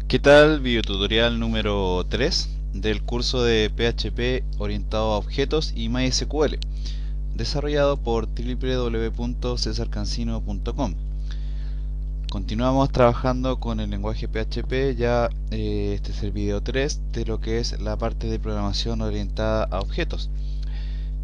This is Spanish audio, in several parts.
¿Qué tal? Videotutorial número 3 del curso de PHP orientado a objetos y MySQL, desarrollado por www.cesarcancino.com. Continuamos trabajando con el lenguaje PHP, este es el video 3 de lo que es la parte de programación orientada a objetos.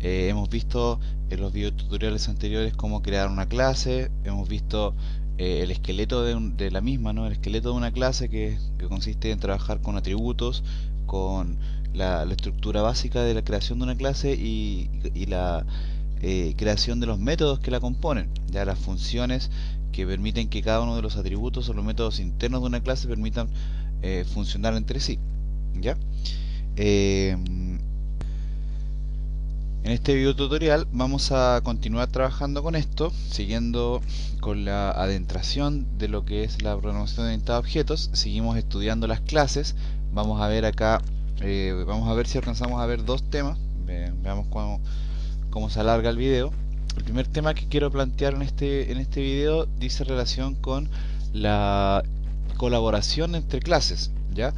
Hemos visto en los videotutoriales anteriores cómo crear una clase, hemos visto el esqueleto de la misma, ¿no? El esqueleto de una clase que consiste en trabajar con atributos, con la estructura básica de la creación de una clase y la creación de los métodos que la componen, ya las funciones que permiten que cada uno de los atributos o los métodos internos de una clase permitan funcionar entre sí, ¿ya? Eh, En este video tutorial vamos a continuar trabajando con esto, siguiendo con la adentración de lo que es la programación orientada a objetos. Seguimos estudiando las clases. Vamos a ver acá, vamos a ver si alcanzamos a ver dos temas. Veamos cómo se alarga el video. El primer tema que quiero plantear en este video dice relación con la colaboración entre clases, ¿ya?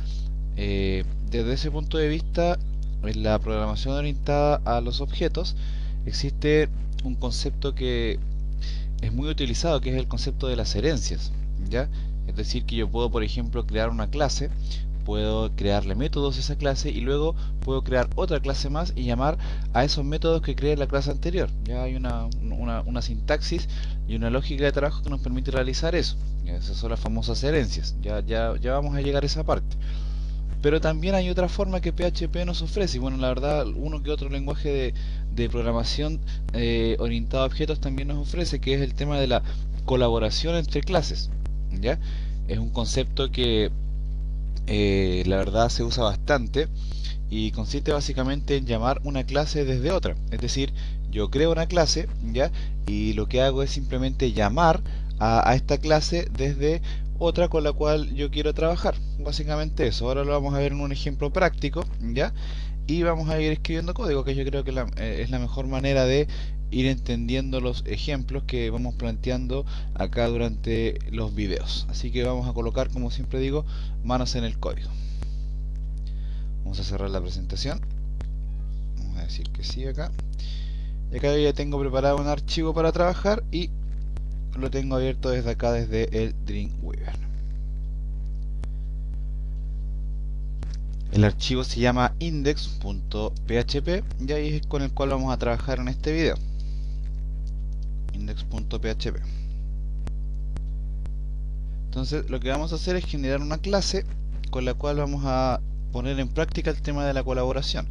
Desde ese punto de vista, en la programación orientada a los objetos existe un concepto que es muy utilizado, que es el concepto de las herencias, ¿ya? Es decir, que yo puedo, por ejemplo, crear una clase, puedo crearle métodos a esa clase y luego puedo crear otra clase más y llamar a esos métodos que creé en la clase anterior. Ya hay una sintaxis y una lógica de trabajo que nos permite realizar eso. Esas son las famosas herencias. Ya vamos a llegar a esa parte. Pero también hay otra forma que PHP nos ofrece, y bueno, la verdad, uno que otro lenguaje de programación orientado a objetos también nos ofrece, que es el tema de la colaboración entre clases, ¿ya? Es un concepto que la verdad se usa bastante y consiste básicamente en llamar una clase desde otra. Es decir, yo creo una clase, ¿ya? Y lo que hago es simplemente llamar a esta clase desde otra con la cual yo quiero trabajar. Básicamente eso. Ahora lo vamos a ver en un ejemplo práctico, ¿ya? Y vamos a ir escribiendo código, que yo creo que es la mejor manera de ir entendiendo los ejemplos que vamos planteando acá durante los videos. Así que vamos a colocar, como siempre digo, manos en el código. Vamos a cerrar la presentación. Vamos a decir que sí acá. Y acá yo ya tengo preparado un archivo para trabajar y lo tengo abierto desde acá, desde el Dreamweaver. El archivo se llama index.php y ahí es con el cual vamos a trabajar en este video. Index.php. Entonces lo que vamos a hacer es generar una clase con la cual vamos a poner en práctica el tema de la colaboración.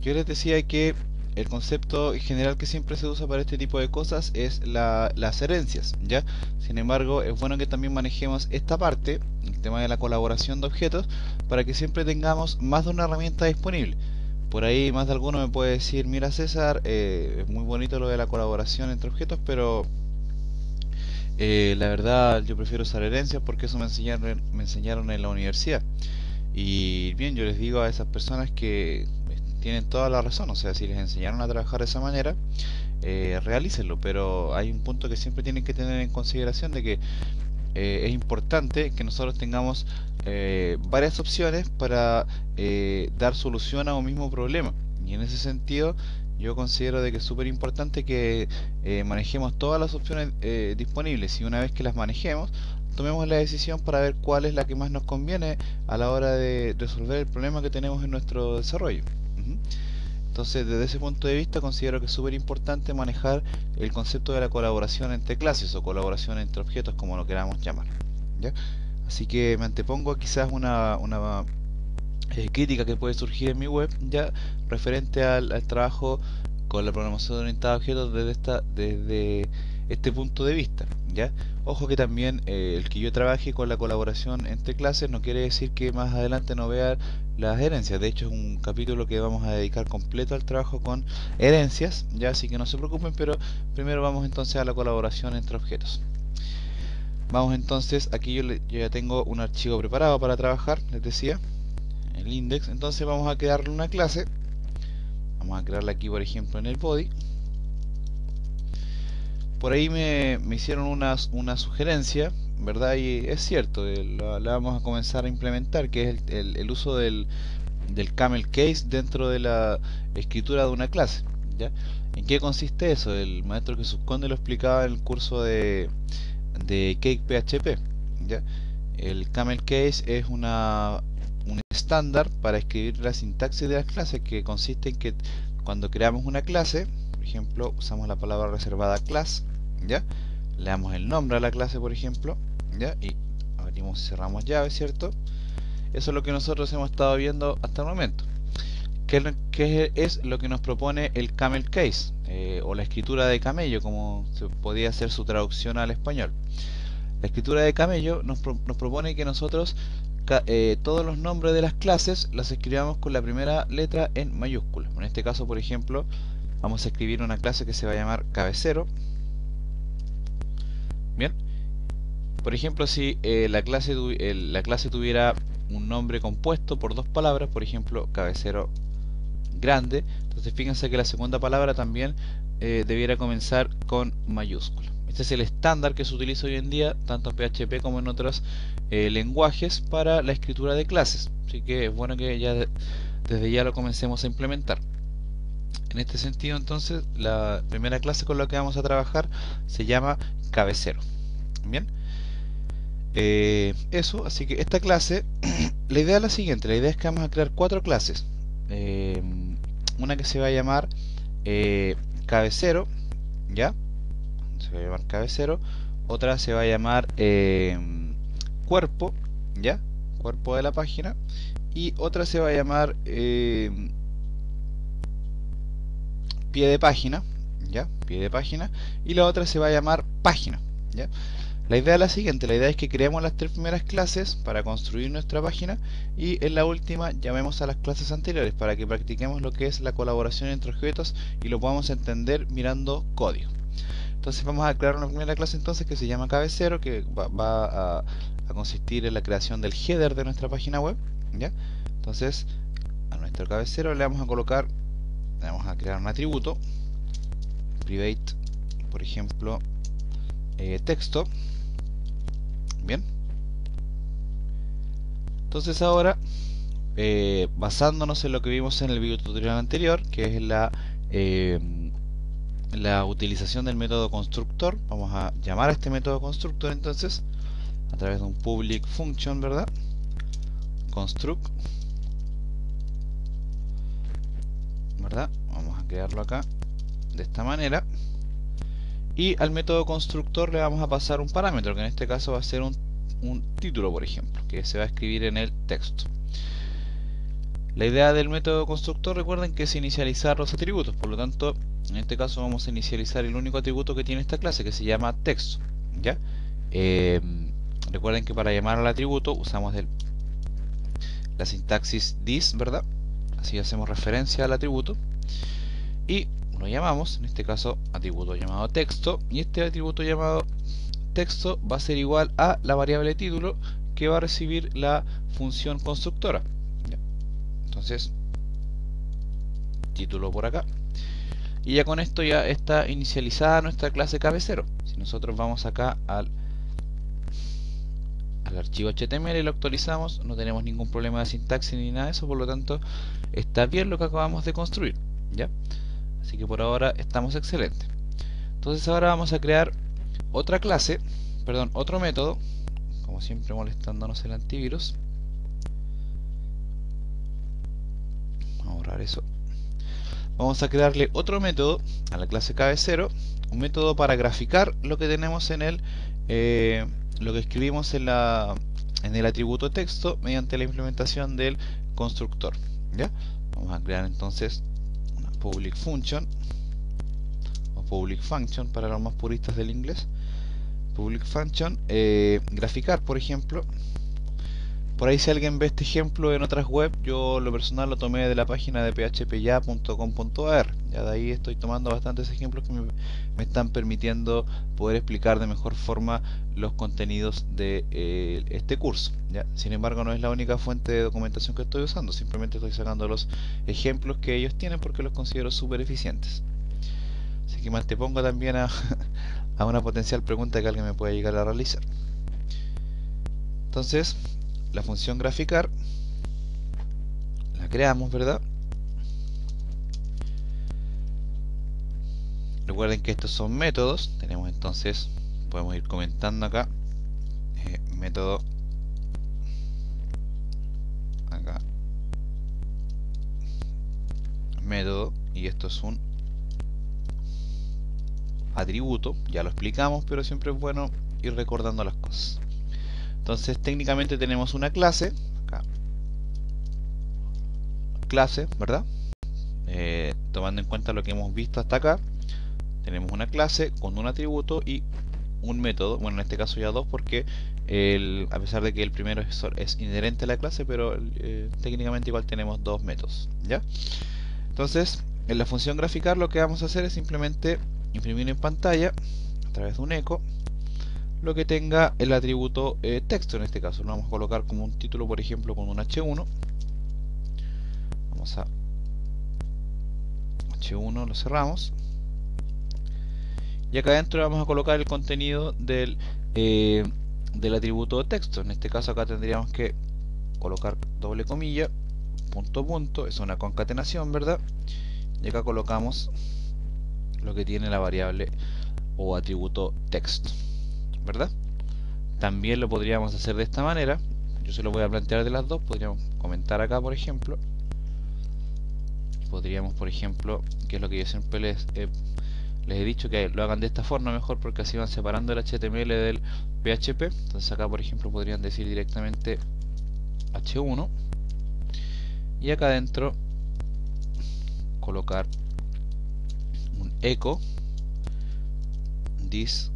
Yo les decía que el concepto general que siempre se usa para este tipo de cosas es las herencias, ¿ya? Sin embargo, es bueno que también manejemos esta parte, el tema de la colaboración de objetos, para que siempre tengamos más de una herramienta disponible. Por ahí más de alguno me puede decir, mira César, es muy bonito lo de la colaboración entre objetos, pero la verdad yo prefiero usar herencias porque eso me enseñaron en la universidad. Y bien, yo les digo a esas personas que tienen toda la razón, o sea, si les enseñaron a trabajar de esa manera, realícenlo, pero hay un punto que siempre tienen que tener en consideración de que es importante que nosotros tengamos varias opciones para dar solución a un mismo problema. Y en ese sentido, yo considero de que es súper importante que manejemos todas las opciones disponibles y una vez que las manejemos, tomemos la decisión para ver cuál es la que más nos conviene a la hora de resolver el problema que tenemos en nuestro desarrollo. Ujú. Entonces, desde ese punto de vista, considero que es súper importante manejar el concepto de la colaboración entre clases o colaboración entre objetos, como lo queramos llamar, ¿ya? Así que me antepongo quizás una crítica que puede surgir en mi web, ya referente al trabajo con la programación orientada a objetos desde este punto de vista, ¿ya? Ojo que también el que yo trabaje con la colaboración entre clases no quiere decir que más adelante no vea las herencias. De hecho es un capítulo que vamos a dedicar completo al trabajo con herencias, ya, así que no se preocupen, pero primero vamos entonces a la colaboración entre objetos. Vamos entonces, aquí yo ya tengo un archivo preparado para trabajar, les decía, el index. Entonces vamos a crearle una clase. Vamos a crearla aquí, por ejemplo, en el body. Por ahí me hicieron una sugerencia. ¿verdad? Y es cierto, la vamos a comenzar a implementar, que es el uso del camel case dentro de la escritura de una clase, ¿ya? ¿En qué consiste eso? El maestro Jesús Conde lo explicaba en el curso de Cake PHP, ¿ya? El camel case es un estándar para escribir la sintaxis de las clases, que consiste en que cuando creamos una clase, por ejemplo, usamos la palabra reservada class, ¿ya? Le damos el nombre a la clase, por ejemplo, ¿ya? Y abrimos y cerramos llave, ¿cierto? Eso es lo que nosotros hemos estado viendo hasta el momento. ¿Qué es lo que nos propone el camel case? O la escritura de camello, como se podía hacer su traducción al español. La escritura de camello nos propone que nosotros todos los nombres de las clases las escribamos con la primera letra en mayúscula. En este caso, por ejemplo, vamos a escribir una clase que se va a llamar cabecero. Bien. Por ejemplo, si la clase tuviera un nombre compuesto por dos palabras, por ejemplo, cabecero grande, entonces fíjense que la segunda palabra también debiera comenzar con mayúscula. Este es el estándar que se utiliza hoy en día, tanto en PHP como en otros lenguajes, para la escritura de clases. Así que es bueno que ya desde ya lo comencemos a implementar. En este sentido, entonces, la primera clase con la que vamos a trabajar se llama cabecero. Bien. Eso, así que esta clase, la idea es la siguiente, la idea es que vamos a crear 4 clases. Una que se va a llamar cabecero, ¿ya? Se va a llamar cabecero. Otra se va a llamar cuerpo, ¿ya? Cuerpo de la página. Y otra se va a llamar pie de página, ¿ya? Pie de página. Y la otra se va a llamar página, ¿ya? La idea es la siguiente, la idea es que creemos las 3 primeras clases para construir nuestra página y en la última llamemos a las clases anteriores para que practiquemos lo que es la colaboración entre objetos y lo podamos entender mirando código. Entonces vamos a crear una primera clase entonces que se llama cabecero, que va a consistir en la creación del header de nuestra página web, ¿ya? Entonces a nuestro cabecero le vamos a crear un atributo private, por ejemplo, texto. Bien, entonces ahora basándonos en lo que vimos en el video tutorial anterior, que es la utilización del método constructor, vamos a llamar a este método constructor entonces a través de un public function, ¿verdad? Construct, ¿verdad? Vamos a crearlo acá de esta manera. Y al método constructor le vamos a pasar un parámetro, que en este caso va a ser un título, por ejemplo, que se va a escribir en el texto. La idea del método constructor, recuerden que es inicializar los atributos, por lo tanto, en este caso vamos a inicializar el único atributo que tiene esta clase, que se llama texto, ¿ya? Recuerden que para llamar al atributo usamos la sintaxis this, ¿verdad? Así hacemos referencia al atributo. Y lo llamamos, en este caso, atributo llamado texto, y este atributo llamado texto va a ser igual a la variable título que va a recibir la función constructora. ¿Ya? Entonces, título por acá. Y ya con esto ya está inicializada nuestra clase cabecero. Si nosotros vamos acá al archivo HTML y lo actualizamos, no tenemos ningún problema de sintaxis ni nada de eso, por lo tanto, está bien lo que acabamos de construir, ¿ya? Así que por ahora estamos excelentes. Entonces ahora vamos a crear otra clase, perdón, otro método, como siempre molestándonos el antivirus. Vamos a borrar eso. Vamos a crearle otro método a la clase cabecero, un método para graficar lo que tenemos en lo que escribimos en el atributo texto mediante la implementación del constructor, ¿ya? Vamos a crear entonces una public function o public function para los más puristas del inglés. Public function, graficar, por ejemplo. Por ahí si alguien ve este ejemplo en otras web, yo lo personal lo tomé de la página de phpya.com.ar. Ya de ahí estoy tomando bastantes ejemplos que me están permitiendo poder explicar de mejor forma los contenidos de este curso, ¿ya? Sin embargo, no es la única fuente de documentación que estoy usando, simplemente estoy sacando los ejemplos que ellos tienen porque los considero súper eficientes. Así que me antepongo también a una potencial pregunta que alguien me puede llegar a realizar. Entonces, la función graficar la creamos, ¿verdad? Recuerden que estos son métodos. Tenemos entonces, podemos ir comentando acá, método, acá, método, y esto es un atributo. Ya lo explicamos, pero siempre es bueno ir recordando las cosas. Entonces, técnicamente tenemos una clase, acá, clase, ¿verdad? Tomando en cuenta lo que hemos visto hasta acá, tenemos una clase con un atributo y un método. Bueno, en este caso ya dos, porque a pesar de que el primero es inherente a la clase, pero técnicamente igual tenemos dos métodos, ¿ya? Entonces, en la función graficar lo que vamos a hacer es simplemente imprimir en pantalla a través de un eco lo que tenga el atributo texto. En este caso lo vamos a colocar como un título, por ejemplo, con un H1. Vamos a H1, lo cerramos, y acá adentro vamos a colocar el contenido del atributo texto. En este caso acá tendríamos que colocar doble comilla, punto punto, es una concatenación, ¿verdad? Y acá colocamos lo que tiene la variable o atributo texto, ¿verdad? También lo podríamos hacer de esta manera. Yo se lo voy a plantear de las dos. Podríamos comentar acá, por ejemplo. Podríamos, por ejemplo, que es lo que yo siempre les he dicho, que lo hagan de esta forma mejor, porque así van separando el HTML del PHP. Entonces acá, por ejemplo, podrían decir directamente H1 y acá adentro colocar un echo this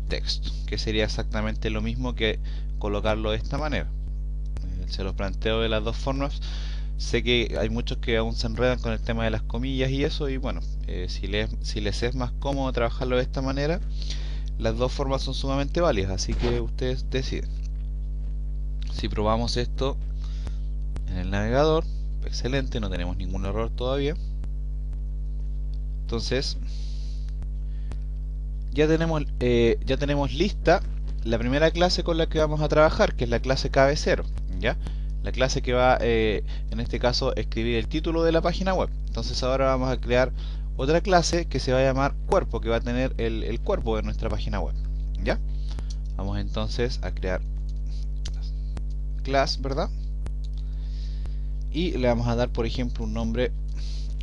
text, que sería exactamente lo mismo que colocarlo de esta manera. Se los planteo de las dos formas. Sé que hay muchos que aún se enredan con el tema de las comillas y eso, y bueno, si les es más cómodo trabajarlo de esta manera, las dos formas son sumamente válidas, así que ustedes deciden. Si probamos esto en el navegador, excelente, no tenemos ningún error todavía. Entonces, ya tenemos lista la primera clase con la que vamos a trabajar, que es la clase cabecero, ¿ya? La clase que va, en este caso, escribir el título de la página web. Entonces ahora vamos a crear otra clase que se va a llamar cuerpo, que va a tener el cuerpo de nuestra página web, ¿ya? Vamos entonces a crear class, ¿verdad? Y le vamos a dar, por ejemplo, un nombre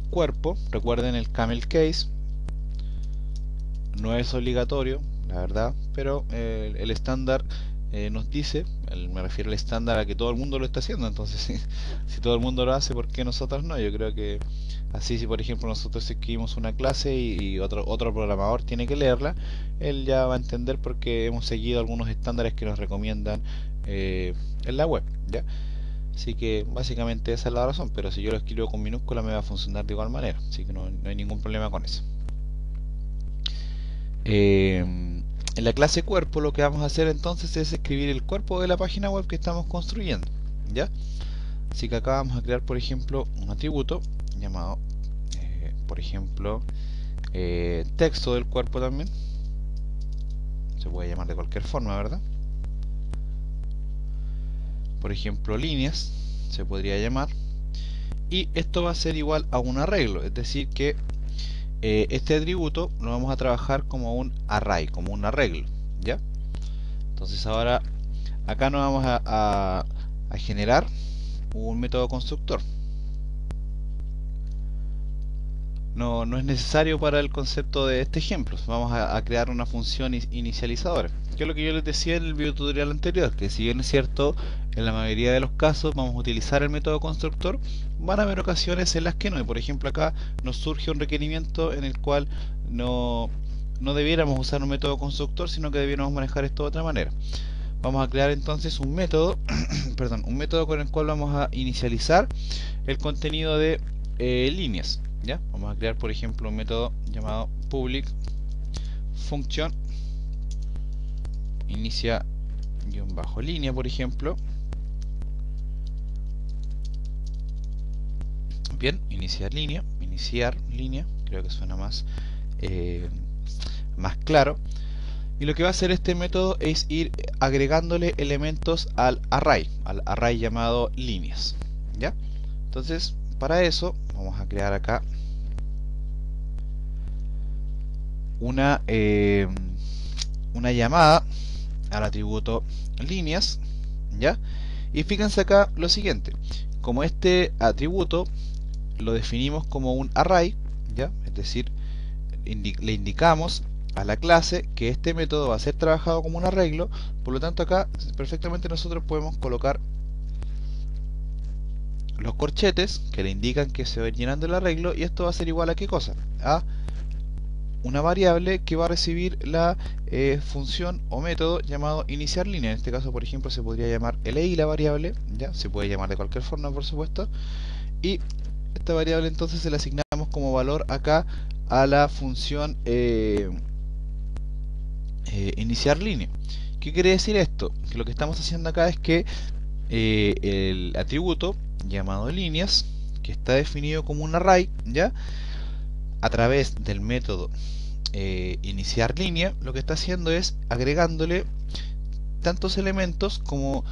cuerpo. Recuerden el camel case, no es obligatorio, la verdad, pero el estándar nos dice, me refiero al estándar a que todo el mundo lo está haciendo. Entonces si todo el mundo lo hace, ¿por qué nosotros no? Yo creo que así, si por ejemplo nosotros escribimos una clase y otro programador tiene que leerla, él ya va a entender porque hemos seguido algunos estándares que nos recomiendan en la web, ¿ya? Así que básicamente esa es la razón, pero si yo lo escribo con minúscula me va a funcionar de igual manera, así que no hay ningún problema con eso. En la clase cuerpo lo que vamos a hacer entonces es escribir el cuerpo de la página web que estamos construyendo, ¿ya? Así que acá vamos a crear, por ejemplo, un atributo llamado, por ejemplo, texto del cuerpo también. Se puede llamar de cualquier forma, ¿verdad? Por ejemplo, líneas se podría llamar. Y esto va a ser igual a un arreglo, es decir que este atributo lo vamos a trabajar como un array, como un arreglo, ¿ya? Entonces ahora acá nos vamos a generar un método constructor. No es necesario para el concepto de este ejemplo. Vamos a crear una función inicializadora, que es lo que yo les decía en el video tutorial anterior, que si bien es cierto, en la mayoría de los casos vamos a utilizar el método constructor, van a haber ocasiones en las que no. Y por ejemplo acá nos surge un requerimiento en el cual no debiéramos usar un método constructor, sino que debiéramos manejar esto de otra manera. Vamos a crear entonces un método perdón, un método con el cual vamos a inicializar el contenido de líneas, ¿ya? Vamos a crear, por ejemplo, un método llamado public function inicia línea, por ejemplo. Bien, iniciar línea, creo que suena más claro. Y lo que va a hacer este método es ir agregándole elementos al array llamado líneas, ¿ya? Entonces, para eso vamos a crear acá una llamada al atributo líneas, ¿ya? Y fíjense acá lo siguiente: como este atributo lo definimos como un array, ¿ya? Es decir, le indicamos a la clase que este método va a ser trabajado como un arreglo. Por lo tanto, acá perfectamente nosotros podemos colocar los corchetes que le indican que se va llenando el arreglo, y esto va a ser igual a ¿qué cosa? A una variable que va a recibir la función o método llamado iniciar línea. En este caso, por ejemplo, se podría llamar li la variable, ya se puede llamar de cualquier forma, por supuesto, y esta variable entonces se la asignamos como valor acá a la función iniciar línea. ¿Qué quiere decir esto? Que lo que estamos haciendo acá es que el atributo llamado líneas, que está definido como un array, ya a través del método iniciar línea, lo que está haciendo es agregándole tantos elementos como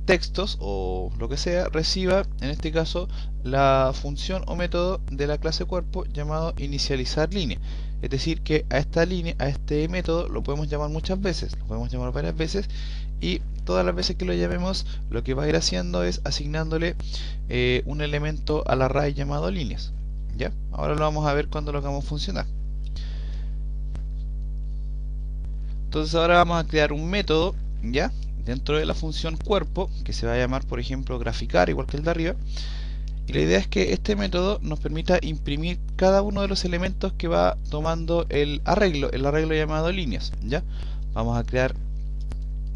textos o lo que sea reciba, en este caso, la función o método de la clase cuerpo llamado inicializar línea. Es decir, que a esta línea, a este método lo podemos llamar muchas veces, lo podemos llamar varias veces, y todas las veces que lo llamemos, lo que va a ir haciendo es asignándole un elemento al array llamado líneas. ¿Ya? Ahora lo vamos a ver cuando lo hagamos funcionar. Entonces ahora vamos a crear un método, ¿ya?, dentro de la función cuerpo, que se va a llamar, por ejemplo, graficar, igual que el de arriba. Y la idea es que este método nos permita imprimir cada uno de los elementos que va tomando el arreglo llamado líneas, ¿ya? Vamos a crear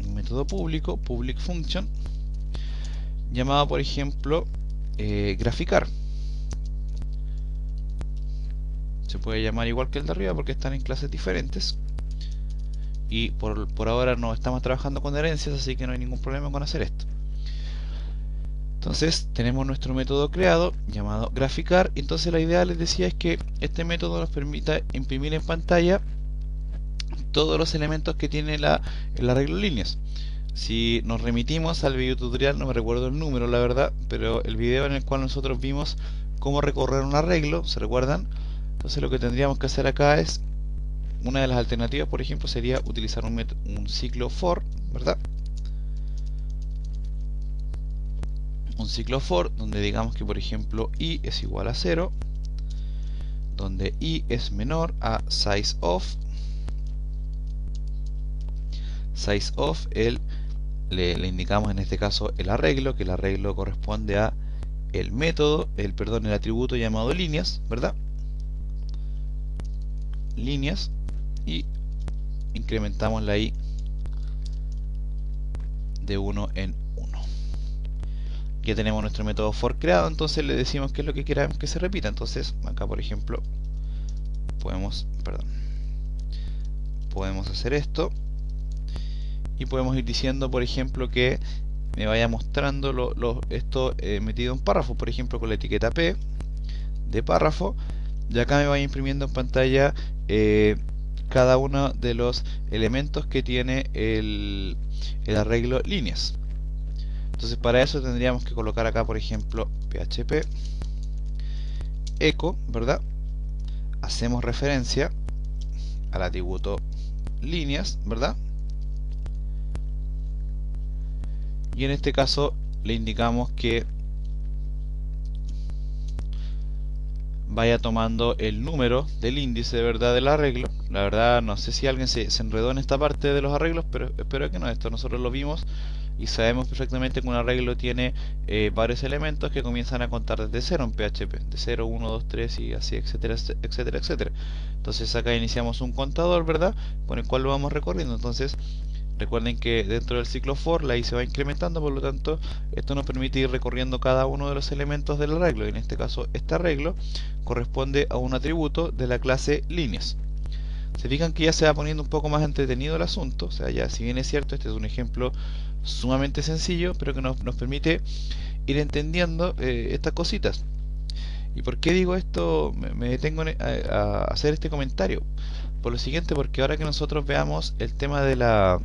un método público, public function, llamado, por ejemplo, graficar. Se puede llamar igual que el de arriba porque están en clases diferentes. Y por ahora no estamos trabajando con herencias, así que no hay ningún problema con hacer esto. Entonces tenemos nuestro método creado llamado graficar. Entonces la idea, les decía, es que este método nos permita imprimir en pantalla todos los elementos que tiene el arreglo líneas. Si nos remitimos al video tutorial, no me recuerdo el número la verdad, pero el video en el cual nosotros vimos cómo recorrer un arreglo, ¿se recuerdan? Entonces lo que tendríamos que hacer acá es, una de las alternativas, por ejemplo, sería utilizar un ciclo for, ¿verdad? Un ciclo for donde digamos que, por ejemplo, i es igual a 0, donde i es menor a size of. Size of, le indicamos en este caso el arreglo, que el arreglo corresponde a el método, el atributo llamado líneas, ¿verdad? Líneas, y incrementamos la i de 1 en 1. Ya tenemos nuestro método for creado, entonces le decimos qué es lo que queramos que se repita. Entonces acá, por ejemplo, podemos hacer esto y podemos ir diciendo, por ejemplo, que me vaya mostrando esto metido en párrafo, por ejemplo, con la etiqueta p de párrafo, y acá me vaya imprimiendo en pantalla cada uno de los elementos que tiene el arreglo líneas. Entonces para eso tendríamos que colocar acá, por ejemplo, php echo, ¿verdad? Hacemos referencia al atributo líneas, ¿verdad? Y en este caso le indicamos que vaya tomando el número del índice, de verdad, del arreglo. La verdad no sé si alguien se enredó en esta parte de los arreglos, pero espero que no. Esto nosotros lo vimos y sabemos perfectamente que un arreglo tiene varios elementos que comienzan a contar desde 0 en PHP, de 0, 1, 2, 3 y así, etcétera, etcétera, etcétera. Entonces acá iniciamos un contador, ¿verdad?, con el cual lo vamos recorriendo. Entonces recuerden que dentro del ciclo for la i se va incrementando, por lo tanto esto nos permite ir recorriendo cada uno de los elementos del arreglo, y en este caso este arreglo corresponde a un atributo de la clase líneas. Se fijan que ya se va poniendo un poco más entretenido el asunto. O sea, ya, si bien es cierto, este es un ejemplo sumamente sencillo, pero que nos permite ir entendiendo estas cositas. ¿Y por qué digo esto? Me detengo a hacer este comentario, Por lo siguiente, porque ahora que nosotros veamos el tema de la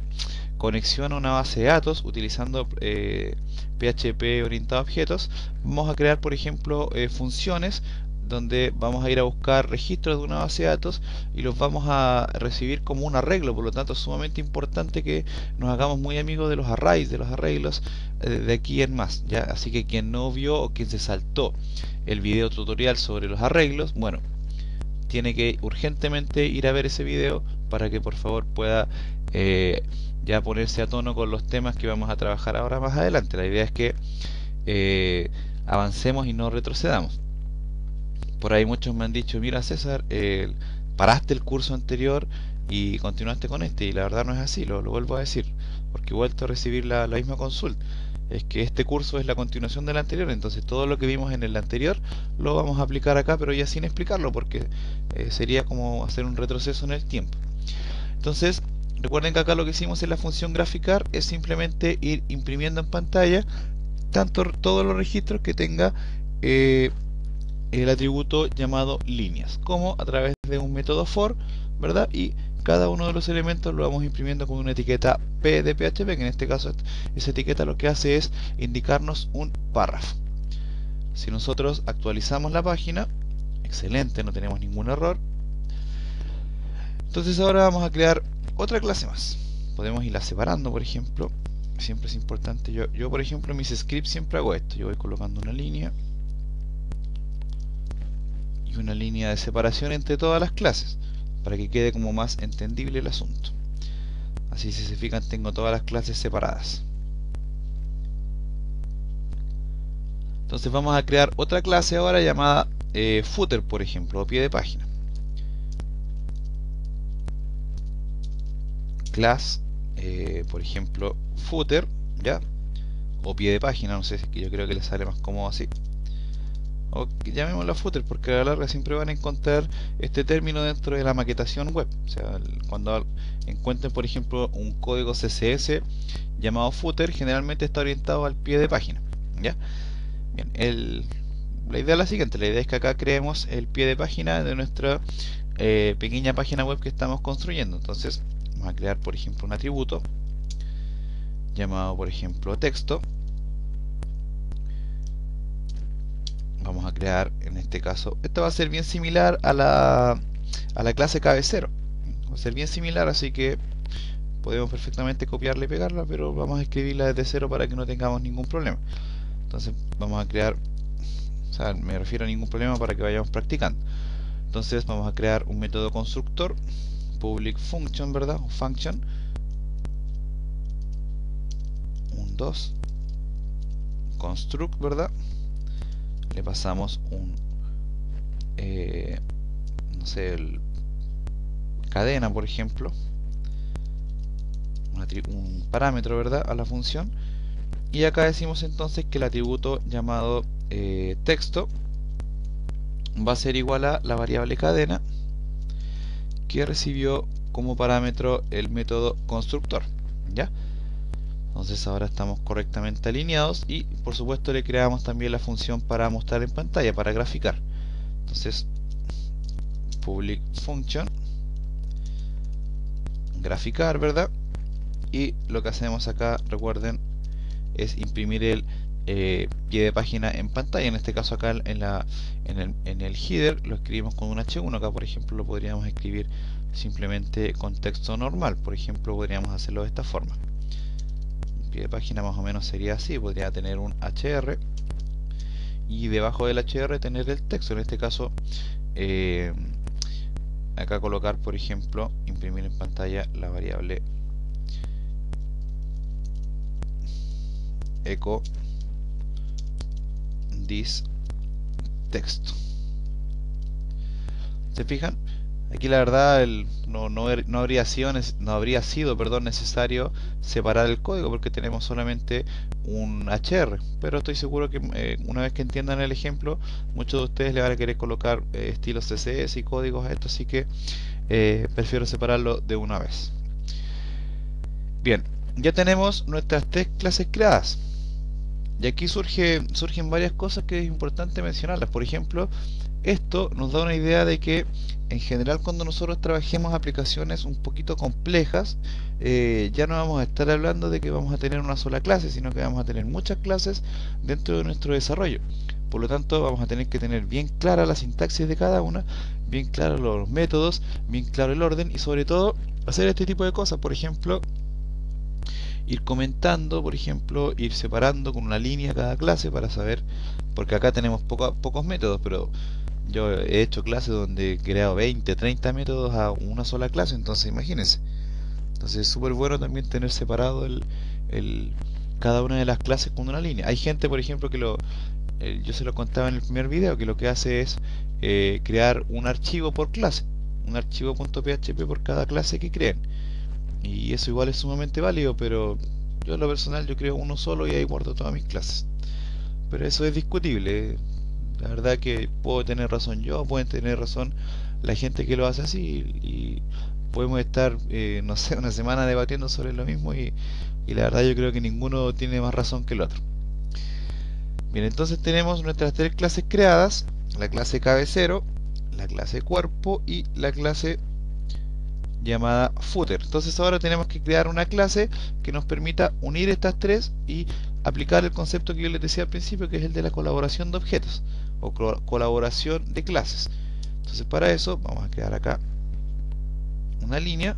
conexión a una base de datos utilizando PHP orientado a objetos, vamos a crear, por ejemplo, funciones donde vamos a ir a buscar registros de una base de datos y los vamos a recibir como un arreglo. Por lo tanto, es sumamente importante que nos hagamos muy amigos de los arrays, de los arreglos de aquí en más, ¿ya? Así que quien no vio o quien se saltó el video tutorial sobre los arreglos, bueno, tiene que urgentemente ir a ver ese video para que por favor pueda ya ponerse a tono con los temas que vamos a trabajar ahora más adelante. La idea es que avancemos y no retrocedamos. Por ahí muchos me han dicho, mira César, paraste el curso anterior y continuaste con este, y la verdad no es así, lo vuelvo a decir, porque he vuelto a recibir la misma consulta. Es que este curso es la continuación del anterior, entonces todo lo que vimos en el anterior lo vamos a aplicar acá, pero ya sin explicarlo, porque sería como hacer un retroceso en el tiempo. Entonces, recuerden que acá lo que hicimos en la función graficar es simplemente ir imprimiendo en pantalla todos los registros que tenga el atributo llamado líneas, como a través de un método for, ¿verdad? Y cada uno de los elementos lo vamos imprimiendo con una etiqueta P de PHP, que en este caso esa etiqueta lo que hace es indicarnos un párrafo. Si nosotros actualizamos la página, excelente, no tenemos ningún error. Entonces ahora vamos a crear otra clase más. Podemos irla separando, por ejemplo. Siempre es importante. Yo por ejemplo, en mis scripts siempre hago esto. Yo voy colocando una línea y una línea de separación entre todas las clases, para que quede como más entendible el asunto. Así, si se fijan, tengo todas las clases separadas. Entonces vamos a crear otra clase ahora llamada footer, por ejemplo, o pie de página. Class, por ejemplo, footer, ¿ya? O pie de página, no sé, yo creo que les sale más cómodo así. O llamémosla footer, porque a la larga siempre van a encontrar este término dentro de la maquetación web. O sea, cuando encuentren, por ejemplo, un código CSS llamado footer, generalmente está orientado al pie de página, ¿ya? Bien, la idea es la siguiente. La idea es que acá creemos el pie de página de nuestra pequeña página web que estamos construyendo. Entonces vamos a crear, por ejemplo, un atributo llamado, por ejemplo, texto. Vamos a crear, en este caso, esto va a ser bien similar a la clase cabecero. Va a ser bien similar, así que podemos perfectamente copiarla y pegarla, pero vamos a escribirla desde cero para que no tengamos ningún problema. Entonces vamos a crear, o sea, me refiero a ningún problema para que vayamos practicando. Entonces vamos a crear un método constructor, public function, ¿verdad? O function, un 2, construct, ¿verdad? Le pasamos un no sé, cadena, por ejemplo, un parámetro, ¿verdad?, a la función. Y acá decimos entonces que el atributo llamado texto va a ser igual a la variable cadena que recibió como parámetro el método constructor, ¿ya? Entonces ahora estamos correctamente alineados y por supuesto le creamos también la función para mostrar en pantalla, para graficar. Entonces public function graficar, ¿verdad? Y lo que hacemos acá, recuerden, es imprimir el pie de página en pantalla. En este caso acá en el header lo escribimos con un H1. Acá por ejemplo lo podríamos escribir simplemente con texto normal. Por ejemplo podríamos hacerlo de esta forma. Pie de página más o menos sería así, podría tener un HR y debajo del HR tener el texto. En este caso acá colocar, por ejemplo, imprimir en pantalla la variable echo this texto. ¿Se fijan? Aquí la verdad no habría sido necesario separar el código porque tenemos solamente un HR, pero estoy seguro que una vez que entiendan el ejemplo, muchos de ustedes le van a querer colocar estilos CSS y códigos a esto, así que prefiero separarlo de una vez. Bien, ya tenemos nuestras tres clases creadas. Y aquí surgen varias cosas que es importante mencionarlas. Por ejemplo, Esto nos da una idea de que en general cuando nosotros trabajemos aplicaciones un poquito complejas, ya no vamos a estar hablando de que vamos a tener una sola clase, sino que vamos a tener muchas clases dentro de nuestro desarrollo. Por lo tanto, vamos a tener que tener bien clara la sintaxis de cada una, bien claros los métodos, bien claro el orden y sobre todo hacer este tipo de cosas. Por ejemplo, ir comentando, por ejemplo, ir separando con una línea cada clase para saber, porque acá tenemos pocos métodos, pero yo he hecho clases donde he creado 20, 30 métodos a una sola clase, entonces imagínense. Entonces es súper bueno también tener separado cada una de las clases con una línea. Hay gente, por ejemplo, que yo se lo contaba en el primer video, que lo que hace es crear un archivo por clase, un archivo .php por cada clase que creen. Y eso igual es sumamente válido, pero yo en lo personal yo creo uno solo y ahí guardo todas mis clases. Pero eso es discutible. La verdad que puedo tener razón yo, pueden tener razón la gente que lo hace así y podemos estar, no sé, una semana debatiendo sobre lo mismo y la verdad yo creo que ninguno tiene más razón que el otro. Bien, entonces tenemos nuestras tres clases creadas, la clase cabecero, la clase cuerpo y la clase llamada footer. Entonces ahora tenemos que crear una clase que nos permita unir estas tres y aplicar el concepto que yo les decía al principio, que es el de la colaboración de objetos o colaboración de clases. Entonces para eso vamos a crear acá una línea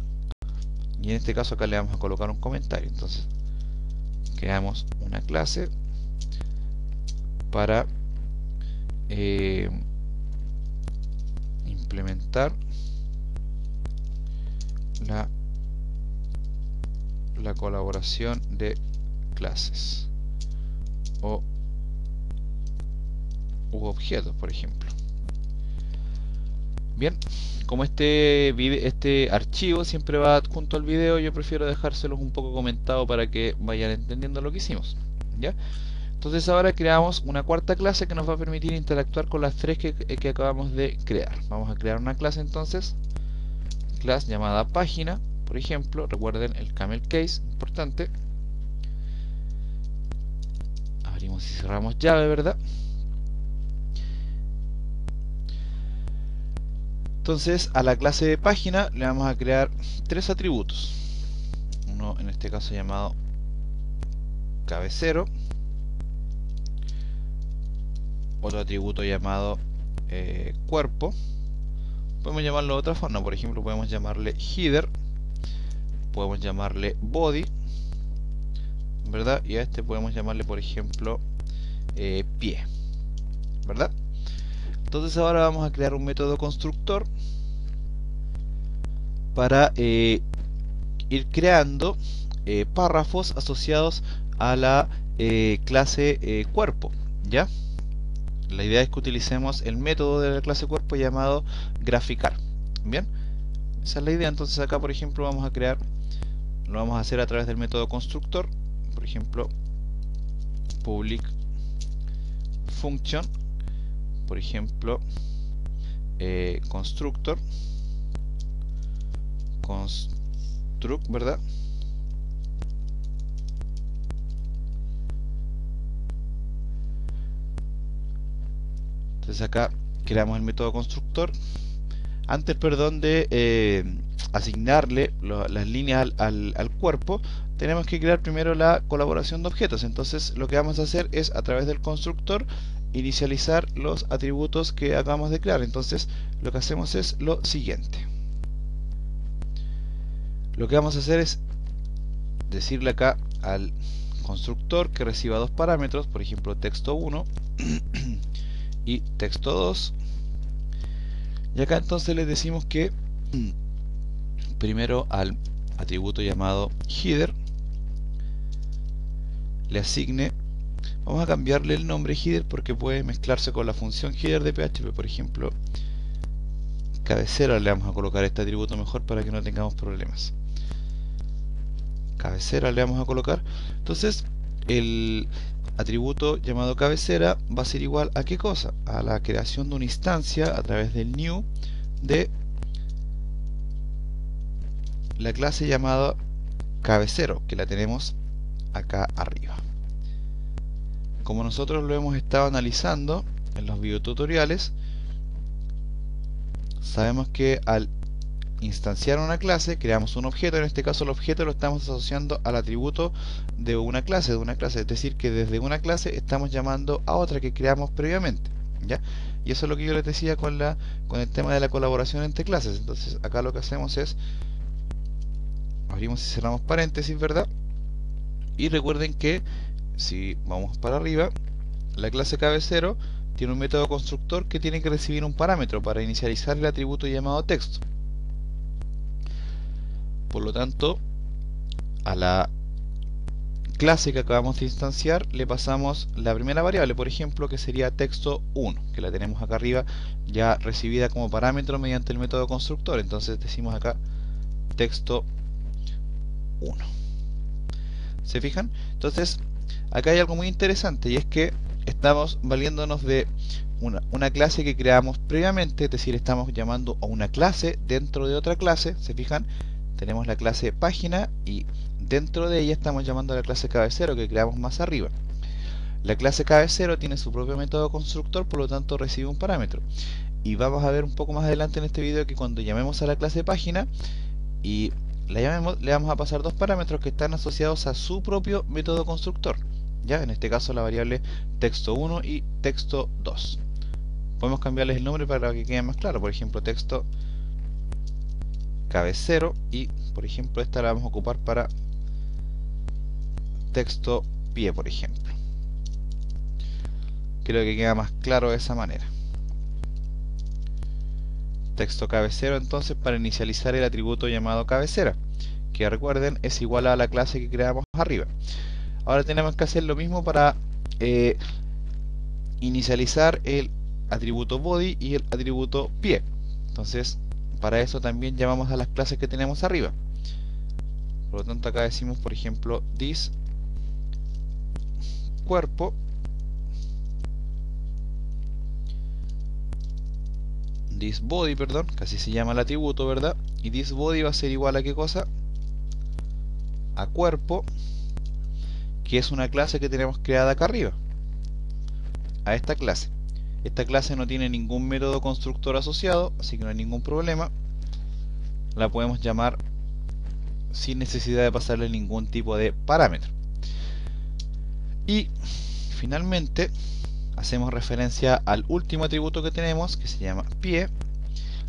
y en este caso acá le vamos a colocar un comentario. Entonces creamos una clase para implementar la colaboración de clases u objetos, por ejemplo. Bien, como este archivo siempre va junto al video, yo prefiero dejárselos un poco comentado para que vayan entendiendo lo que hicimos, ¿ya? Entonces ahora creamos una cuarta clase que nos va a permitir interactuar con las tres que acabamos de crear. Vamos a crear una clase entonces, clase llamada página, por ejemplo. Recuerden el camel case, importante. Abrimos y cerramos llave, ¿verdad? Entonces a la clase de página le vamos a crear tres atributos. Uno en este caso llamado cabecero, otro atributo llamado cuerpo. Podemos llamarlo de otra forma, por ejemplo podemos llamarle header, podemos llamarle body, ¿verdad? Y a este podemos llamarle por ejemplo pie, ¿verdad? Entonces ahora vamos a crear un método constructor para ir creando párrafos asociados a la clase cuerpo, ¿ya? La idea es que utilicemos el método de la clase cuerpo llamado graficar. Bien, esa es la idea. Entonces acá por ejemplo vamos a crear, lo vamos a hacer a través del método constructor, por ejemplo public function, por ejemplo constructor construct, ¿verdad? Entonces acá creamos el método constructor. Antes, perdón, de asignarle las líneas al cuerpo, tenemos que crear primero la colaboración de objetos. Entonces lo que vamos a hacer es a través del constructor inicializar los atributos que acabamos de crear. Entonces lo que hacemos es lo siguiente. Lo que vamos a hacer es decirle acá al constructor que reciba dos parámetros, por ejemplo texto 1 y texto 2, y acá entonces les decimos que primero al atributo llamado header le asigne, vamos a cambiarle el nombre header porque puede mezclarse con la función header de PHP. Por ejemplo cabecera le vamos a colocar este atributo mejor para que no tengamos problemas. Cabecera le vamos a colocar. Entonces el atributo llamado cabecera va a ser igual a ¿qué cosa? A la creación de una instancia a través del new de la clase llamada cabecero, que la tenemos acá arriba. Como nosotros lo hemos estado analizando en los videotutoriales, sabemos que al instanciar una clase creamos un objeto. En este caso el objeto lo estamos asociando al atributo de una clase, es decir, que desde una clase estamos llamando a otra que creamos previamente, ¿ya? Y eso es lo que yo les decía con el tema de la colaboración entre clases. Entonces acá lo que hacemos es abrimos y cerramos paréntesis, ¿verdad? Y recuerden que si vamos para arriba, la clase cabecero tiene un método constructor que tiene que recibir un parámetro para inicializar el atributo llamado texto. Por lo tanto, a la clase que acabamos de instanciar le pasamos la primera variable, por ejemplo, que sería texto1, que la tenemos acá arriba ya recibida como parámetro mediante el método constructor. Entonces decimos acá texto1. ¿Se fijan? Entonces acá hay algo muy interesante, y es que estamos valiéndonos de una clase que creamos previamente, es decir, estamos llamando a una clase dentro de otra clase. ¿Se fijan? Tenemos la clase página y dentro de ella estamos llamando a la clase cabecero que creamos más arriba. La clase cabecero tiene su propio método constructor, por lo tanto recibe un parámetro. Y vamos a ver un poco más adelante en este video que cuando llamemos a la clase página y la llamemos, le vamos a pasar dos parámetros que están asociados a su propio método constructor. Ya, en este caso la variable texto1 y texto2. Podemos cambiarles el nombre para que quede más claro. Por ejemplo, texto cabecero, y por ejemplo esta la vamos a ocupar para texto pie, por ejemplo. Creo que queda más claro de esa manera. Texto cabecero entonces para inicializar el atributo llamado cabecera, que recuerden es igual a la clase que creamos arriba. Ahora tenemos que hacer lo mismo para inicializar el atributo body y el atributo pie. Entonces para eso también llamamos a las clases que tenemos arriba. Por lo tanto acá decimos, por ejemplo, this cuerpo, this body, perdón, que así se llama el atributo, ¿verdad? Y this body va a ser igual a ¿qué cosa? A cuerpo, que es una clase que tenemos creada acá arriba, a esta clase. Esta clase no tiene ningún método constructor asociado, así que no hay ningún problema. La podemos llamar sin necesidad de pasarle ningún tipo de parámetro. Y finalmente hacemos referencia al último atributo que tenemos, que se llama pie,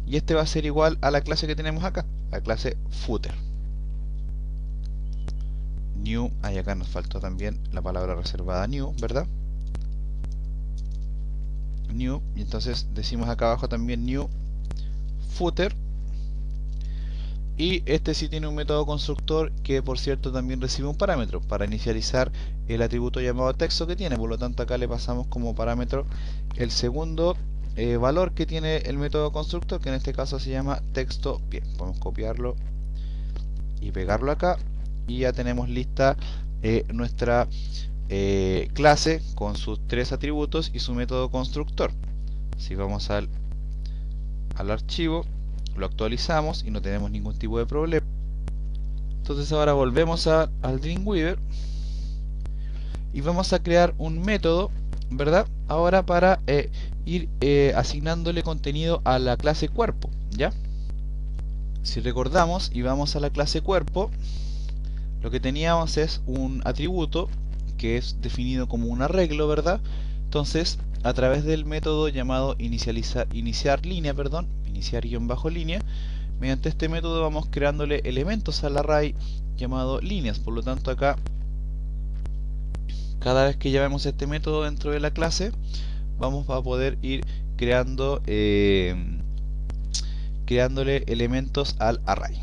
y este va a ser igual a la clase que tenemos acá, la clase footer. New, ahí acá nos faltó también la palabra reservada new, ¿verdad? New, y entonces decimos acá abajo también new footer. Y este sí tiene un método constructor que, por cierto, también recibe un parámetro para inicializar el atributo llamado texto que tiene. Por lo tanto acá le pasamos como parámetro el segundo valor que tiene el método constructor, que en este caso se llama texto pie. Podemos copiarlo y pegarlo acá, y ya tenemos lista nuestra clase con sus tres atributos y su método constructor. Si vamos al archivo, lo actualizamos y no tenemos ningún tipo de problema. Entonces ahora volvemos al Dreamweaver y vamos a crear un método, ¿verdad? Ahora para ir asignándole contenido a la clase cuerpo, ¿ya? Si recordamos y vamos a la clase cuerpo, lo que teníamos es un atributo que es definido como un arreglo, ¿verdad? Entonces, a través del método llamado iniciar línea, iniciar guión bajo línea, mediante este método vamos creándole elementos al array llamado líneas. Por lo tanto acá, cada vez que llamemos este método dentro de la clase, vamos a poder ir creando creándole elementos al array.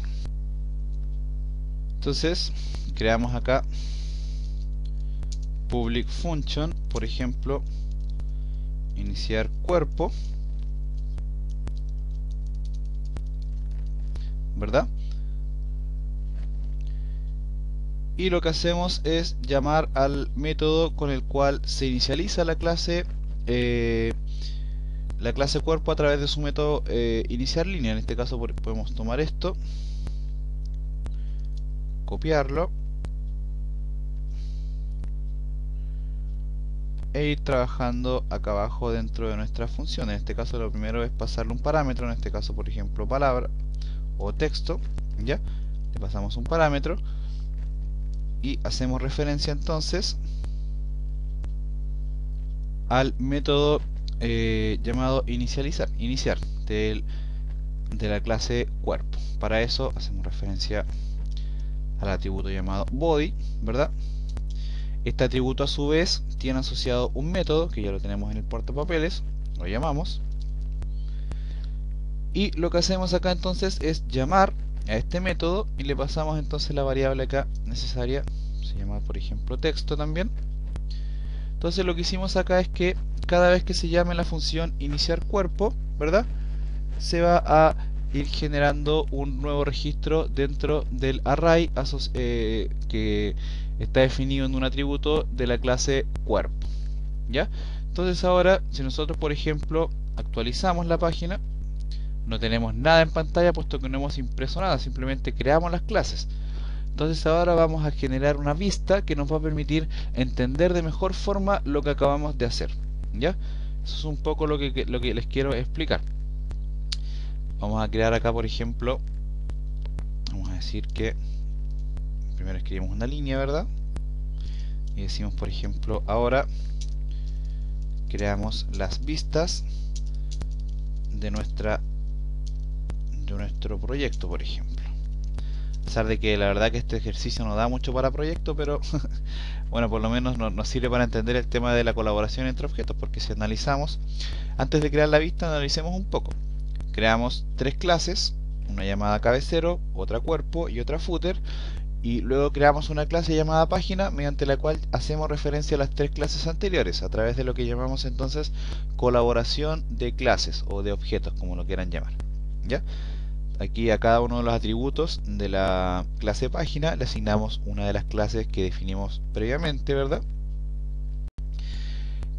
Entonces creamos acá public function, por ejemplo, iniciar cuerpo, ¿verdad? Y lo que hacemos es llamar al método con el cual se inicializa la clase cuerpo a través de su método iniciar línea. En este caso podemos tomar esto, copiarlo, e ir trabajando acá abajo dentro de nuestra función. En este caso lo primero es pasarle un parámetro, en este caso por ejemplo palabra o texto, ya le pasamos un parámetro y hacemos referencia entonces al método llamado iniciar de la clase cuerpo. Para eso hacemos referencia al atributo llamado body, ¿verdad? Este atributo a su vez tiene asociado un método que ya lo tenemos en el portapapeles, lo llamamos, y lo que hacemos acá entonces es llamar a este método y le pasamos entonces la variable acá necesaria, se llama por ejemplo texto también. Entonces lo que hicimos acá es que cada vez que se llame la función iniciar cuerpo, ¿verdad?, se va a ir generando un nuevo registro dentro del array que está definido en un atributo de la clase cuerpo, ¿ya? Entonces ahora, si nosotros por ejemplo actualizamos la página, no tenemos nada en pantalla puesto que no hemos impreso nada, simplemente creamos las clases. Entonces ahora vamos a generar una vista que nos va a permitir entender de mejor forma lo que acabamos de hacer, ¿ya? Eso es un poco lo que les quiero explicar. Vamos a crear acá por ejemplo, vamos a decir que primero escribimos una línea, ¿verdad? Y decimos por ejemplo ahora creamos las vistas de nuestro proyecto, por ejemplo. A pesar de que la verdad que este ejercicio no da mucho para proyecto, pero bueno, por lo menos nos sirve para entender el tema de la colaboración entre objetos, porque si analizamos, antes de crear la vista, analicemos un poco. Creamos tres clases, una llamada cabecero, otra cuerpo y otra footer, y luego creamos una clase llamada página mediante la cual hacemos referencia a las tres clases anteriores a través de lo que llamamos entonces colaboración de clases o de objetos, como lo quieran llamar, ¿ya? Aquí a cada uno de los atributos de la clase página le asignamos una de las clases que definimos previamente, ¿verdad?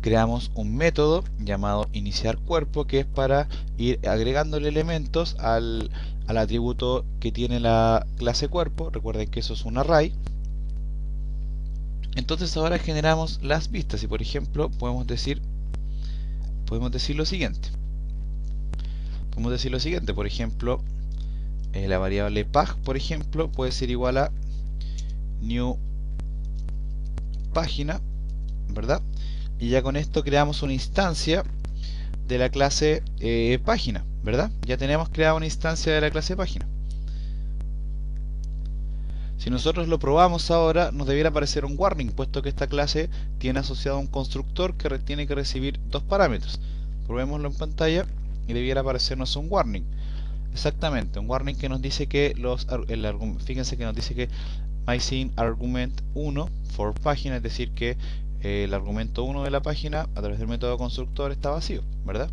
Creamos un método llamado iniciar cuerpo, que es para ir agregándole elementos al atributo que tiene la clase cuerpo. Recuerden que eso es un array. Entonces ahora generamos las vistas y por ejemplo podemos decir lo siguiente. Por ejemplo, la variable pag, por ejemplo, puede ser igual a new página, ¿verdad? Y ya con esto creamos una instancia de la clase página, ¿verdad? Ya tenemos creada una instancia de la clase página. Si nosotros lo probamos ahora, nos debiera aparecer un warning, puesto que esta clase tiene asociado un constructor que tiene que recibir dos parámetros. Probémoslo en pantalla y debiera aparecernos un warning. Exactamente, un warning que nos dice que fíjense que nos dice que MySceneArgument1 for página, es decir que el argumento 1 de la página a través del método constructor está vacío, ¿verdad?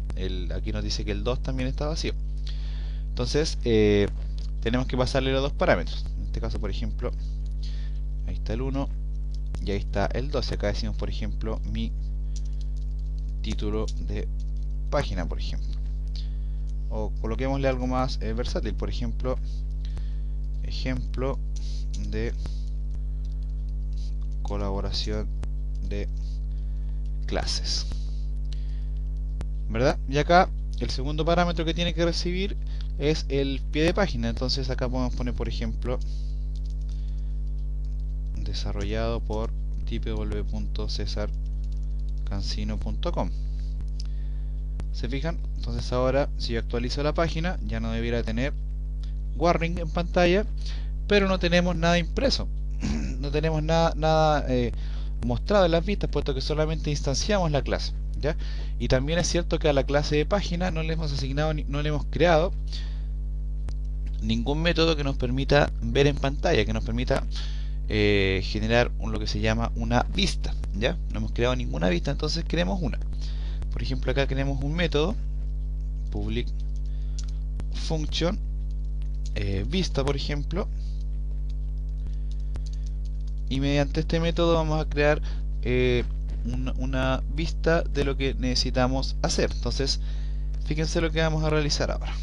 Aquí nos dice que el 2 también está vacío. Entonces tenemos que pasarle los dos parámetros. En este caso, por ejemplo, ahí está el 1 y ahí está el 2. Acá decimos, por ejemplo, mi título de página, por ejemplo. O coloquémosle algo más versátil, por ejemplo, ejemplo de colaboración de clases, ¿verdad? Y acá el segundo parámetro que tiene que recibir es el pie de página. Entonces acá podemos poner, por ejemplo, desarrollado por www.cesarcancino.com. ¿Se fijan? Entonces ahora si yo actualizo la página ya no debiera tener warning en pantalla, pero no tenemos nada impreso. No tenemos nada mostrado en las vistas, puesto que solamente instanciamos la clase, ¿ya? Y también es cierto que a la clase de página no le hemos asignado, no le hemos creado ningún método que nos permita ver en pantalla, que nos permita generar lo que se llama una vista, ¿ya? No hemos creado ninguna vista, entonces queremos una. Por ejemplo, acá tenemos un método public function vista, por ejemplo, y mediante este método vamos a crear una vista de lo que necesitamos hacer. Entonces fíjense lo que vamos a realizar ahora.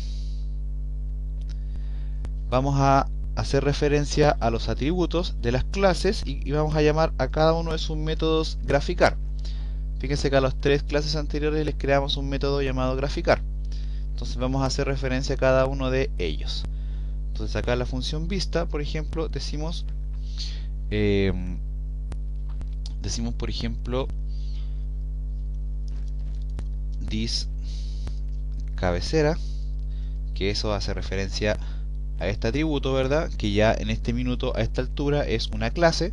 Vamos a hacer referencia a los atributos de las clases y vamos a llamar a cada uno de sus métodos graficar. Fíjense que a las tres clases anteriores les creamos un método llamado graficar. Entonces vamos a hacer referencia a cada uno de ellos. Entonces acá en la función vista, por ejemplo, decimos por ejemplo this cabecera, que eso hace referencia a este atributo, ¿verdad? Que ya en este minuto, a esta altura, es una clase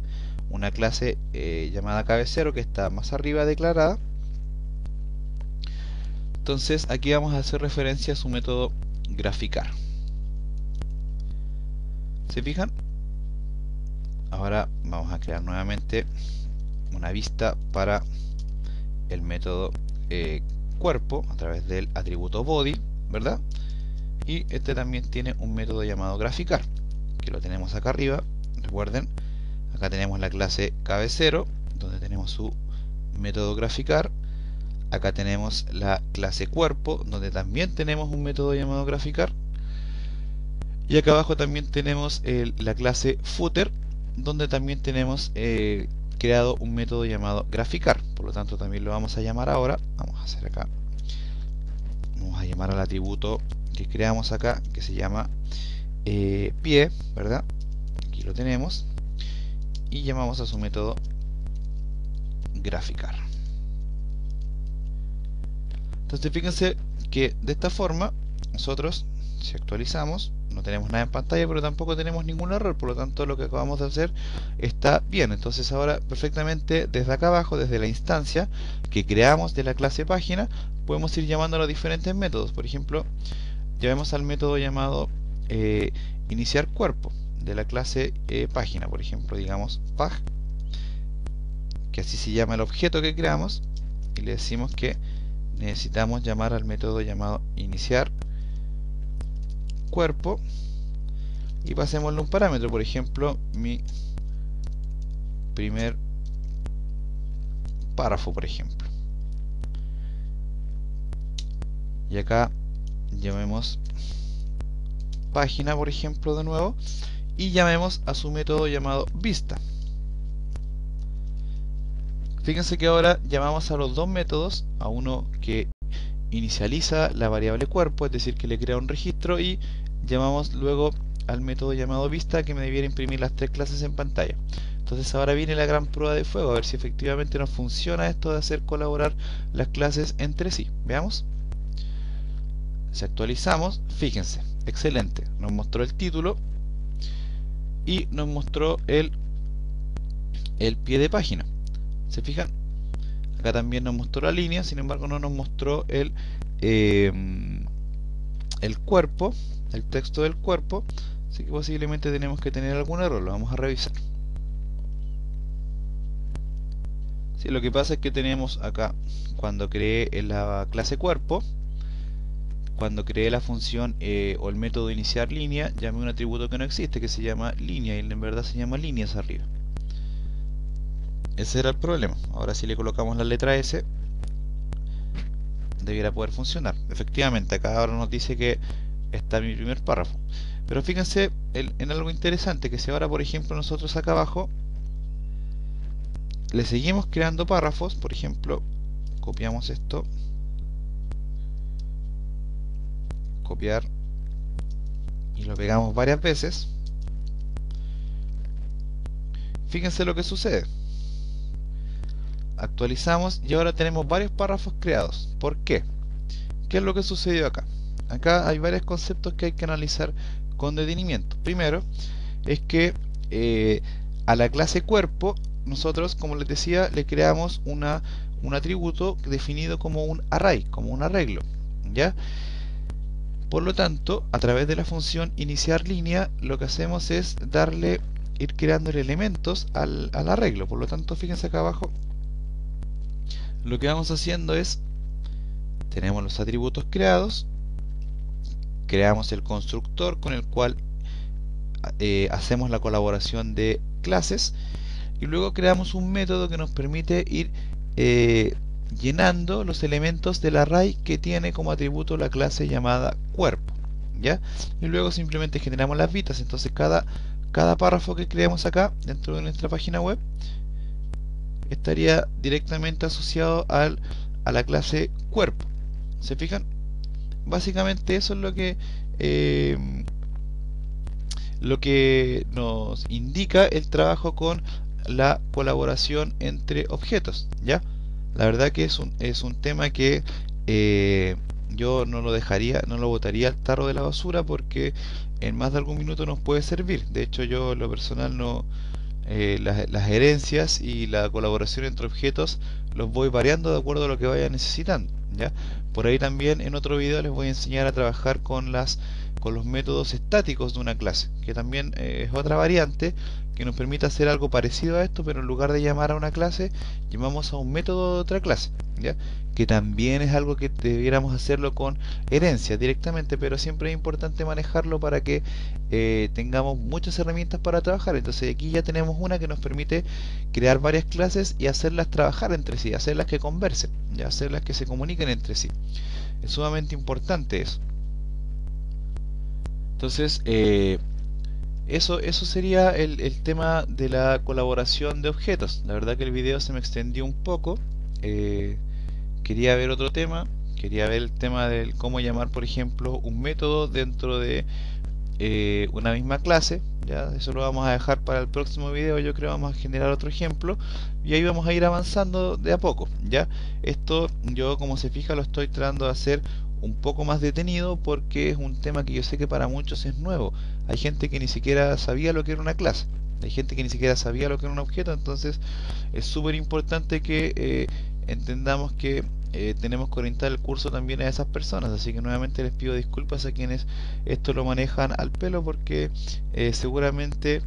llamada cabecero, que está más arriba declarada. Entonces aquí vamos a hacer referencia a su método graficar. ¿Se fijan? Ahora vamos a crear nuevamente una vista para el método cuerpo a través del atributo body, ¿verdad? Y este también tiene un método llamado graficar, que lo tenemos acá arriba. Recuerden, acá tenemos la clase cabecero, donde tenemos su método graficar. Acá tenemos la clase cuerpo, donde también tenemos un método llamado graficar. Y acá abajo también tenemos la clase footer, donde también tenemos creado un método llamado graficar. Por lo tanto también lo vamos a llamar ahora. Vamos a hacer acá, vamos a llamar al atributo que creamos acá, que se llama pie, ¿verdad? Aquí lo tenemos. Y llamamos a su método graficar. Entonces fíjense que de esta forma nosotros, si actualizamos, no tenemos nada en pantalla, pero tampoco tenemos ningún error. Por lo tanto, lo que acabamos de hacer está bien. Entonces ahora perfectamente desde acá abajo, desde la instancia que creamos de la clase página, podemos ir llamando a los diferentes métodos. Por ejemplo, llamemos al método llamado iniciar cuerpo de la clase página. Por ejemplo, digamos pag, que así se llama el objeto que creamos, y le decimos que necesitamos llamar al método llamado iniciar cuerpo, y pasémosle un parámetro, por ejemplo mi primer párrafo, por ejemplo. Y acá llamemos página, por ejemplo, de nuevo, y llamemos a su método llamado vista. Fíjense que ahora llamamos a los dos métodos, a uno que inicializa la variable cuerpo, es decir, que le crea un registro, y llamamos luego al método llamado vista, que me debiera imprimir las tres clases en pantalla. Entonces ahora viene la gran prueba de fuego, a ver si efectivamente nos funciona esto de hacer colaborar las clases entre sí. Veamos. Si actualizamos, fíjense, excelente, nos mostró el título y nos mostró el pie de página. ¿Se fijan? Acá también nos mostró la línea, sin embargo no nos mostró el cuerpo, el texto del cuerpo. Así que posiblemente tenemos que tener algún error, lo vamos a revisar. Sí, lo que pasa es que tenemos acá, cuando creé la clase cuerpo, cuando creé la función o el método iniciar línea, llamé un atributo que no existe, que se llama línea, y en verdad se llama líneas arriba. Ese era el problema. Ahora si le colocamos la letra S, debiera poder funcionar. Efectivamente, acá ahora nos dice que está mi primer párrafo. Pero fíjense en algo interesante, que si ahora, por ejemplo, nosotros acá abajo le seguimos creando párrafos, por ejemplo, copiamos esto, copiar, y lo pegamos varias veces, fíjense lo que sucede. Actualizamos y ahora tenemos varios párrafos creados. ¿Por qué? ¿Qué es lo que sucedió acá? Acá hay varios conceptos que hay que analizar con detenimiento. Primero, es que a la clase cuerpo, nosotros, como les decía, le creamos un atributo definido como un array, como un arreglo, ¿ya? Por lo tanto, a través de la función iniciar línea, lo que hacemos es ir creando elementos al arreglo. Por lo tanto, fíjense acá abajo, lo que vamos haciendo es, tenemos los atributos creados, creamos el constructor con el cual hacemos la colaboración de clases, y luego creamos un método que nos permite ir llenando los elementos del array que tiene como atributo la clase llamada cuerpo, ¿ya? Y luego simplemente generamos las vistas. Entonces cada párrafo que creamos acá dentro de nuestra página web estaría directamente asociado a la clase cuerpo. ¿Se fijan? Básicamente eso es lo que nos indica el trabajo con la colaboración entre objetos, ¿ya? La verdad que es un tema que yo no lo dejaría, no lo botaría al tarro de la basura, porque en más de algún minuto nos puede servir. De hecho, yo en lo personal no, las herencias y la colaboración entre objetos los voy variando de acuerdo a lo que vaya necesitando, ¿ya? Por ahí también en otro video les voy a enseñar a trabajar con los métodos estáticos de una clase, que también es otra variante que nos permite hacer algo parecido a esto, pero en lugar de llamar a una clase, llamamos a un método de otra clase, ¿ya? Que también es algo que debiéramos hacerlo con herencias directamente, pero siempre es importante manejarlo para que tengamos muchas herramientas para trabajar. Entonces aquí ya tenemos una que nos permite crear varias clases y hacerlas trabajar entre sí, hacerlas que conversen, ya hacerlas que se comuniquen entre sí. Es sumamente importante eso. Entonces, eso sería el tema de la colaboración de objetos. La verdad que el video se me extendió un poco. Eh, Quería ver otro tema. Quería ver el tema del cómo llamar, por ejemplo, un método dentro de una misma clase. Ya, eso lo vamos a dejar para el próximo video. Yo creo vamos a generar otro ejemplo y ahí vamos a ir avanzando de a poco. Ya, esto yo, como se fija, lo estoy tratando de hacer un poco más detenido porque es un tema que yo sé que para muchos es nuevo. Hay gente que ni siquiera sabía lo que era una clase, hay gente que ni siquiera sabía lo que era un objeto. Entonces es súper importante que entendamos que tenemos que orientar el curso también a esas personas. Así que nuevamente les pido disculpas a quienes esto lo manejan al pelo, porque seguramente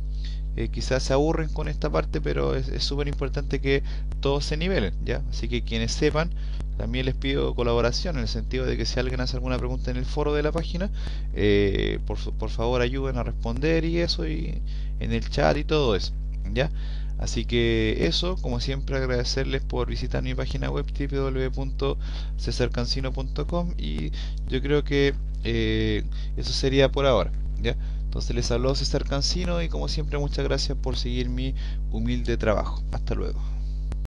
quizás se aburren con esta parte, pero es súper importante que todos se nivelen, ¿ya? Así que quienes sepan, también les pido colaboración, en el sentido de que si alguien hace alguna pregunta en el foro de la página, por favor ayuden a responder y eso, y en el chat y todo eso, ¿ya? Así que eso, como siempre, agradecerles por visitar mi página web www.cesarcancino.com, y yo creo que eso sería por ahora, ¿ya? Entonces les habló César Cancino y como siempre muchas gracias por seguir mi humilde trabajo. Hasta luego.